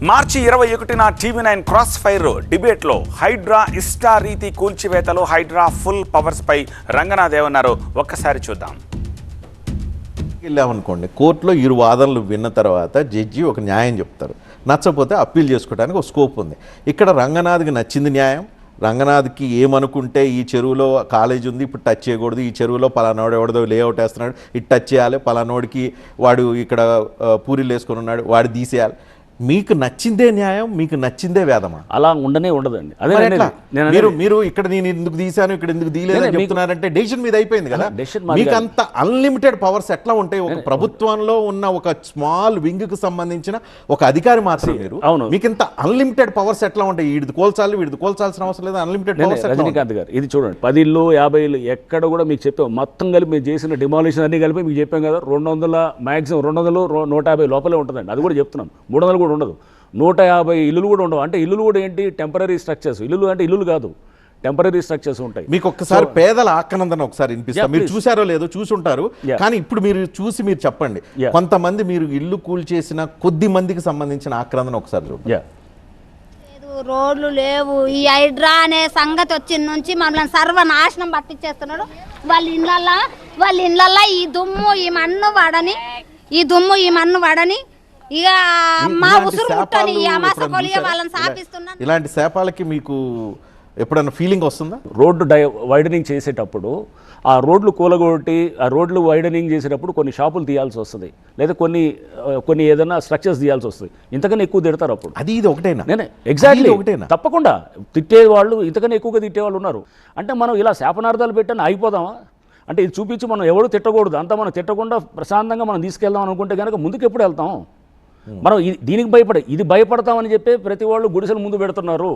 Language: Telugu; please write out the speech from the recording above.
మార్చి 21న TV9 క్రాస్ ఫైర్ డిబేట్లో హైడ్రా ఇష్టారీతి కూల్చివేతలు హైడ్రా ఫుల్ పవర్స్ పై రంగనాథ్ ఏమన్నారు ఒక్కసారి చూద్దాం. వెళ్ళామనుకోండి, కోర్టులో ఇరు వాదనలు విన్న తర్వాత జడ్జి ఒక న్యాయం చెప్తారు. నచ్చపోతే అప్పీల్ చేసుకోవడానికి ఒక స్కోప్ ఉంది. ఇక్కడ రంగనాథ్కి నచ్చింది న్యాయం. రంగనాథ్కి ఏమనుకుంటే ఈ చెరువులో కాలేజ్ ఉంది, ఇప్పుడు టచ్ చేయకూడదు, ఈ చెరువులో పలానోడు ఎవడదో లేఅవుట్ వేస్తున్నాడు, ఇటు టచ్ చేయాలి, పలానోడికి వాడు ఇక్కడ పూరీలు వేసుకొని ఉన్నాడు, వాడు తీసేయాలి. మీకు నచ్చిందే న్యాయం, మీకు నచ్చిందే వేదమా? అలా ఉండనే ఉండదండి. అదే మీరు ఇక్కడ నేను ఎందుకు తీశాను, ఇక్కడ ఎందుకు తీయలేదని చెప్తున్నారంటే డెసిషన్ మీద అయిపోయింది కదా. మీకు అంత అన్లిమిటెడ్ పవర్స్ ఎట్లా ఉంటాయి? ఒక ప్రభుత్వంలో ఉన్న ఒక స్మాల్ వింగ్ కు సంబంధించిన ఒక అధికారి మాత్రం మీరు. అవును, మీకు ఇంత అన్లిమిటెడ్ పవర్స్ ఎట్లా ఉంటాయి? వీడిది కోల్చాలి, వీడిది కోల్చాల్సిన అవసరం లేదు. Unlimited powers. రజనీకాంత్ గారు ఇది చూడండి, 10 ఇళ్ళు 50 ఇళ్ళు ఎక్కడ కూడా మీకు చెప్పాం, మొత్తం కలిపి మీరు చేసిన డిమాలిషన్ అన్ని కలిపి మీకు చెప్పాం కదా. 200 మ్యాక్సిమం 200 150 లోపలే ఉంటుందండి. అది కూడా చెప్తున్నాం. 300 కూడా ఉండదు. 150 ఇల్లులు కూడా ఉండవు. అంటే ఇల్లులు కూడా ఏంటి, టెంపరీ స్ట్రక్చర్స్. ఇల్లులు అంటే ఇల్లులు కాదు, టెంపరీ స్ట్రక్చర్స్ ఉంటాయి. మీకు ఒక్కసారి పేదల ఆక్రందన ఒకసారి వినిపిస్తా. మీరు చూసారో లేదో, చూసుంటారు. కానీ ఇప్పుడు మీరు చూసి మీరు చెప్పండి, కొంతమంది మీరు ఇల్లు కూల్చేసిన కొద్ది మందికి సంబంధించిన ఆక్రందన ఒకసారి చూడండి. రోడ్లు లేవు. ఈ హైడ్రా అనే సంగతి వచ్చిన నుంచి మమ్మల్ని సర్వనాశనం పట్టించేస్తున్నాడు. వాళ్ళ ఇళ్ళల్లో ఈ దుమ్ము ఈ మన్ను వాడని ఇక మా ఉసురు ముట్టని ఈ అమాస కొలియ వాళ్ళని సాపిస్తున్నాను. ఇలాంటి శాపాలకి మీకు ఎప్పుడైనా ఫీలింగ్ వస్తుందా? రోడ్డు వైడనింగ్ చేసేటప్పుడు ఆ రోడ్లు కూలగొట్టి ఆ రోడ్లు వైడనింగ్ చేసేటప్పుడు కొన్ని షాపులు తీయాల్సి వస్తుంది, లేదా కొన్ని ఏదైనా స్ట్రక్చర్స్ తీయాల్సి వస్తుంది. ఇంతకన్నా ఎక్కువ తిడతారు అప్పుడు. అది ఇది ఒకటేనా? నేనే ఎగ్జాక్ట్లీ ఒకటేనా? తప్పకుండా తిట్టేవాళ్ళు ఇంతకన్నా ఎక్కువగా తిట్టేవాళ్ళు ఉన్నారు. అంటే మనం ఇలా శాపనార్థాలు పెట్టని అయిపోదామా? అంటే ఇది చూపించి మనం ఎవరు తిట్టకూడదు, అంతా మనం తిట్టకుండా ప్రశాంతంగా మనం తీసుకెళ్దాం అనుకుంటే కనుక ముందుకు ఎప్పుడు వెళ్తాం? మనం దీనికి ఇది భయపడతామని చెప్పి ప్రతి వాళ్ళు గుడిసెలు ముందు పెడుతున్నారు.